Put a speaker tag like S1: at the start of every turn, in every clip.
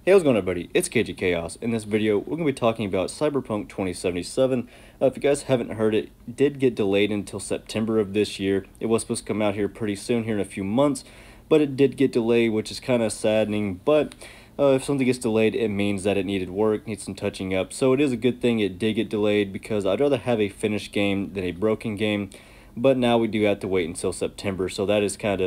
S1: Hey, how's it going, everybody? It's KG Chaos. In this video, we're going to be talking about Cyberpunk 2077. If you guys haven't heard, it did get delayed until September of this year. It was supposed to come out here pretty soon, here in a few months, but it did get delayed, which is kind of saddening. But if something gets delayed, it means that it needed work, needs some touching up. So it is a good thing it did get delayed, because I'd rather have a finished game than a broken game. But now we do have to wait until September, so that's kind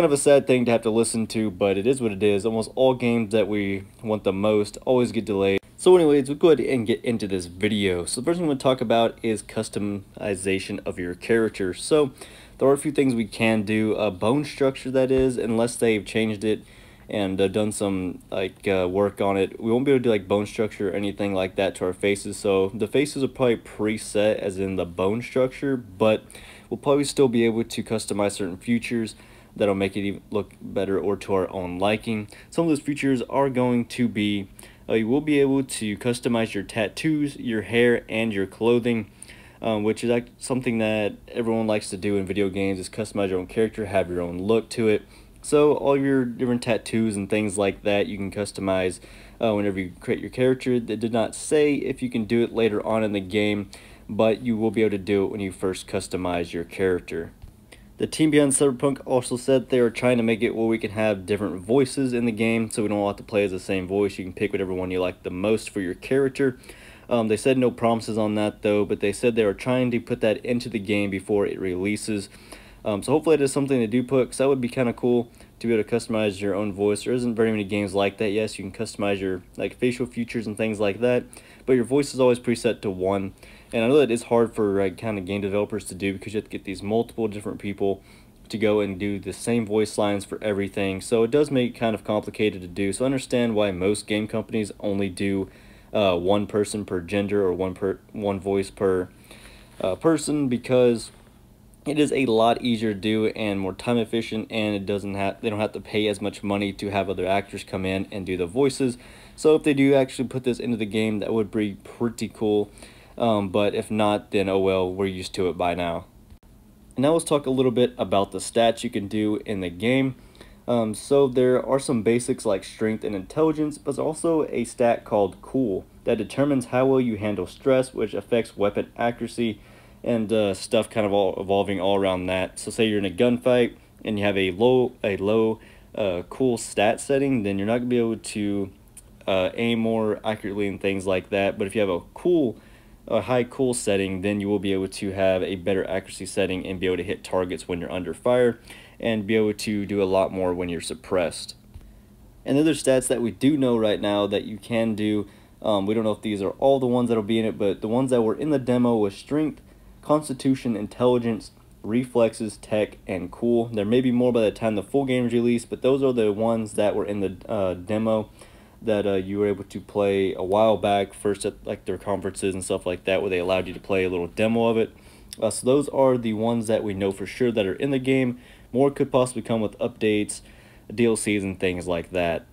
S1: of a sad thing to have to listen to, but it is what it is. Almost all games that we want the most always get delayed. So anyways, we'll go ahead and get into this video. So the first thing I'm going to talk about is customization of your character. So there are a few things we can do. Bone structure, that is, unless they've changed it and done some work on it, we won't be able to do like bone structure or anything like that to our faces. So the faces are probably preset as in the bone structure, but we'll probably still be able to customize certain features that'll make it even look better or to our own liking. Some of those features are going to be you will be able to customize your tattoos, your hair, and your clothing, which is something that everyone likes to do in video games, is customize your own character, have your own look to it. So all your different tattoos and things like that you can customize whenever you create your character. They did not say if you can do it later on in the game, but you will be able to do it when you first customize your character. The team behind Cyberpunk also said they are trying to make it where we can have different voices in the game, so we don't have to play as the same voice. You can pick whatever one you like the most for your character. They said no promises on that though, but they said they are trying to put that into the game before it releases. So hopefully it is something they do put, because that would be kind of cool to be able to customize your own voice. There isn't very many games like that. Yes, you can customize your facial features and things like that, but your voice is always preset to one. And I know that it's hard for kind of game developers to do, because you have to get these multiple different people to go and do the same voice lines for everything. So it does make it kind of complicated to do. So I understand why most game companies only do one person per gender, or one voice per person, because it is a lot easier to do and more time efficient, and they don't have to pay as much money to have other actors come in and do the voices. So if they do actually put this into the game, that would be pretty cool. But if not, then oh well, we're used to it by now. And now let's talk a little bit about the stats you can do in the game. So there are some basics like strength and intelligence, but there's also a stat called cool that determines how well you handle stress, which affects weapon accuracy and stuff kind of all evolving all around that. So say you're in a gunfight and you have a low cool stat setting, then you're not going to be able to aim more accurately and things like that. But if you have a high cool setting, then you will be able to have a better accuracy setting and be able to hit targets when you're under fire, and be able to do a lot more when you're suppressed. And the other stats that we do know right now that you can do, we don't know if these are all the ones that will be in it, but the ones that were in the demo was strength, constitution, intelligence, reflexes, tech, and cool. There may be more by the time the full game is released, but those are the ones that were in the demo that you were able to play a while back, first at their conferences and stuff like that, where they allowed you to play a little demo of it. So those are the ones that we know for sure that are in the game. More could possibly come with updates, DLCs, and things like that.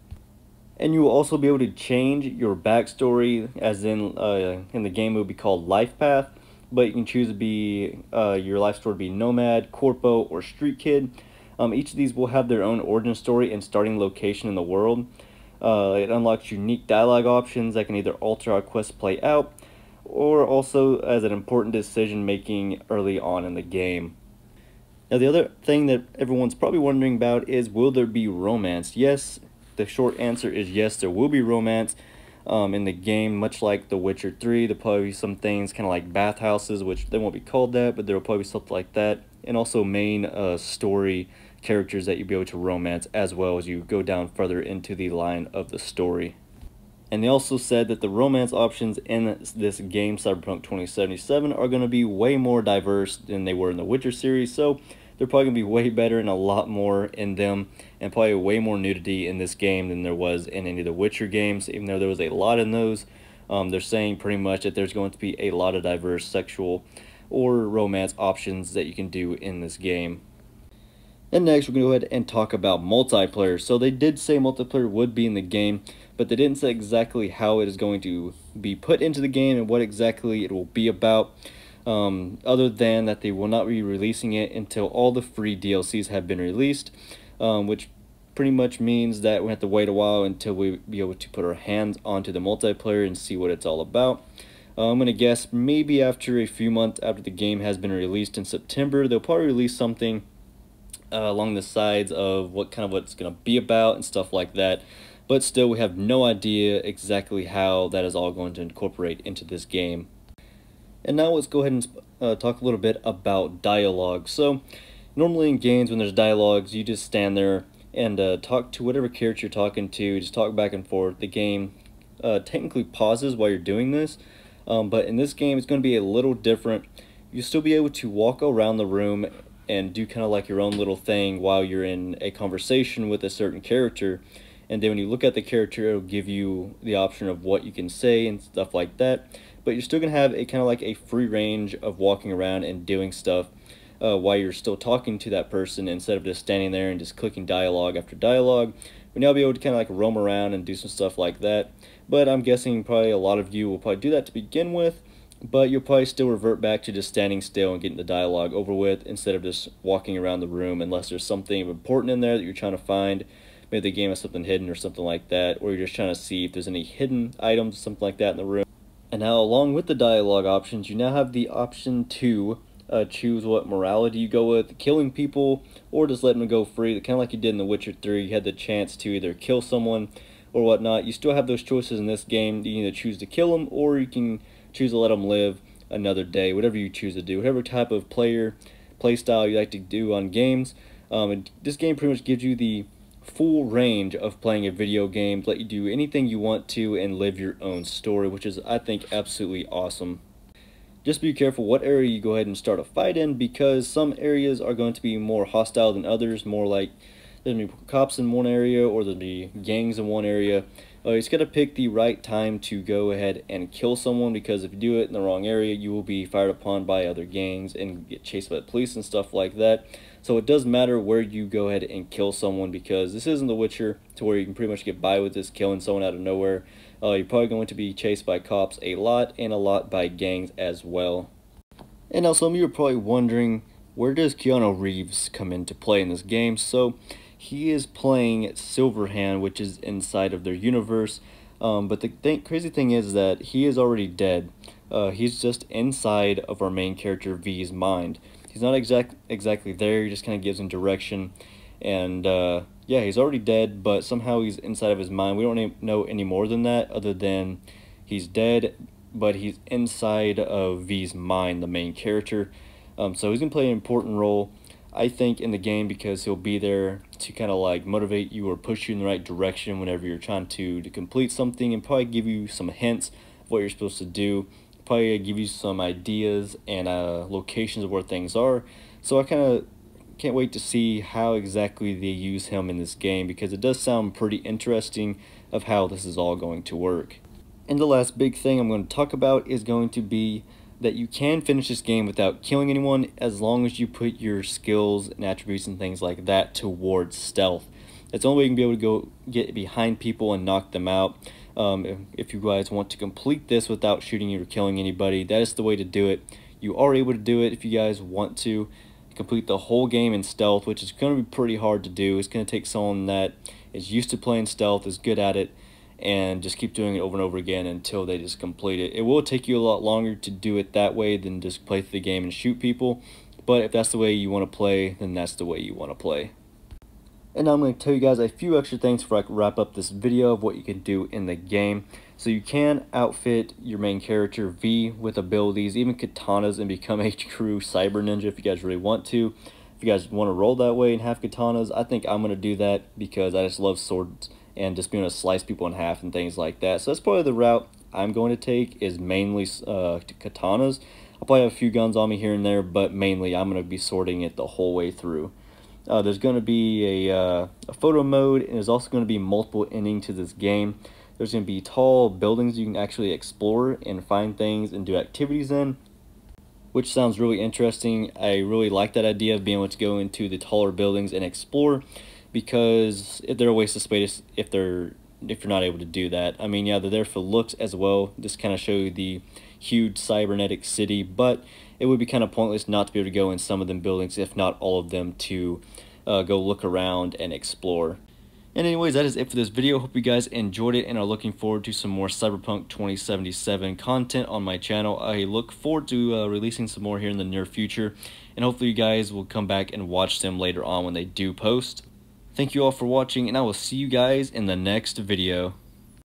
S1: And you will also be able to change your backstory, as in the game it would be called Life Path, but you can choose to be your life story to be Nomad, Corpo, or Street Kid. Each of these will have their own origin story and starting location in the world. It unlocks unique dialogue options that can either alter how quests play out, or also as an important decision making early on in the game. Now the other thing that everyone's probably wondering about is, will there be romance? Yes, the short answer is yes, there will be romance in the game, much like The Witcher 3. There'll probably be some things kind of like bathhouses, which they won't be called that, but there will probably be something like that, and also main story characters that you'll be able to romance as well as you go down further into the line of the story. And they also said that the romance options in this game, Cyberpunk 2077, are going to be way more diverse than they were in the Witcher series, so they're probably going to be way better and a lot more in them, and probably way more nudity in this game than there was in any of the Witcher games. Even though there was a lot in those, they're saying pretty much that there's going to be a lot of diverse sexual or romance options that you can do in this game. And next, we're going to go ahead and talk about multiplayer. So they did say multiplayer would be in the game, but they didn't say exactly how it is going to be put into the game and what exactly it will be about, other than that they will not be releasing it until all the free DLCs have been released, which pretty much means that we have to wait a while until we be able to put our hands onto the multiplayer and see what it's all about. I'm going to guess maybe after a few months after the game has been released in September, they'll probably release something along the sides of what it's going to be about and stuff like that. But still, we have no idea exactly how that is all going to incorporate into this game. And now let's go ahead and talk a little bit about dialogue. So normally in games when there's dialogues, you just stand there and talk to whatever character you're talking to, just talk back and forth. The game technically pauses while you're doing this, but in this game it's going to be a little different. You'll still be able to walk around the room and do kind of like your own little thing while you're in a conversation with a certain character, and then when you look at the character, it'll give you the option of what you can say and stuff like that. But you're still going to have a kind of like a free range of walking around and doing stuff while you're still talking to that person, instead of just standing there and just clicking dialogue after dialogue. But now you'll be able to kind of like roam around and do some stuff like that. But I'm guessing probably a lot of you will probably do that to begin with, but you'll probably still revert back to just standing still and getting the dialogue over with, instead of just walking around the room, unless there's something important in there that you're trying to find. Maybe the game has something hidden or something like that, or you're just trying to see if there's any hidden items, something like that in the room. And now, along with the dialogue options, you now have the option to choose what morality you go with, killing people or just letting them go free. Kind of like you did in The Witcher 3, you had the chance to either kill someone or whatnot. You still have those choices in this game. You can either choose to kill them, or you can choose to let them live another day, whatever you choose to do, whatever type of play style you like to do on games. And this game pretty much gives you the full range of playing a video game, let you do anything you want to and live your own story, which is, I think, absolutely awesome. Just be careful what area you go ahead and start a fight in, because some areas are going to be more hostile than others, more like there's going to be cops in one area or there'll be gangs in one area. You just got to pick the right time to go ahead and kill someone, because if you do it in the wrong area, you will be fired upon by other gangs and get chased by the police and stuff like that. So it does matter where you go ahead and kill someone, because this isn't The Witcher to where you can pretty much get by with just killing someone out of nowhere. You're probably going to be chased by cops a lot, and a lot by gangs as well. And now some of you are probably wondering, where does Keanu Reeves come into play in this game? So he is playing Silverhand, which is inside of their universe. But the crazy thing is that he is already dead. He's just inside of our main character V's mind. He's not exactly there. He just kind of gives him direction. And yeah, he's already dead, but somehow he's inside of his mind. We don't know any more than that, other than he's dead, but he's inside of V's mind, the main character. So he's going to play an important role, I think, in the game, because he'll be there to kind of like motivate you or push you in the right direction whenever you're trying to complete something, and probably give you some hints of what you're supposed to do, probably give you some ideas and locations of where things are. So I kind of can't wait to see how exactly they use him in this game, because it does sound pretty interesting of how this is all going to work. And the last big thing I'm going to talk about is going to be that you can finish this game without killing anyone, as long as you put your skills and attributes and things like that towards stealth. That's the only way you can be able to go get behind people and knock them out. If you guys want to complete this without shooting or killing anybody, that is the way to do it. You are able to do it if you guys want to complete the whole game in stealth, which is going to be pretty hard to do. It's going to take someone that is used to playing stealth, is good at it, and just keep doing it over and over again until they just complete it. It will take you a lot longer to do it that way than just play through the game and shoot people, but if that's the way you want to play, then that's the way you want to play. And now I'm going to tell you guys a few extra things before I wrap up this video of what you can do in the game. So you can outfit your main character V with abilities, even katanas, and become a true cyber ninja if you guys really want to. If you guys want to roll that way and have katanas, I think I'm going to do that, because I just love swords and just being able to slice people in half and things like that. So that's probably the route I'm going to take, is mainly katanas. I'll probably have a few guns on me here and there, but mainly I'm going to be sorting it the whole way through. There's going to be a photo mode, and there's also going to be multiple endings to this game. There's going to be tall buildings you can actually explore and find things and do activities in, which sounds really interesting. I really like that idea of being able to go into the taller buildings and explore, because they're a waste of space if you're not able to do that. I mean, yeah, they're there for looks as well, just kind of show you the huge cybernetic city, but it would be kind of pointless not to be able to go in some of them buildings, if not all of them, to go look around and explore. And anyways, that is it for this video. Hope you guys enjoyed it and are looking forward to some more Cyberpunk 2077 content on my channel. I look forward to releasing some more here in the near future, and hopefully you guys will come back and watch them later on when they do post. Thank you all for watching, and I will see you guys in the next video.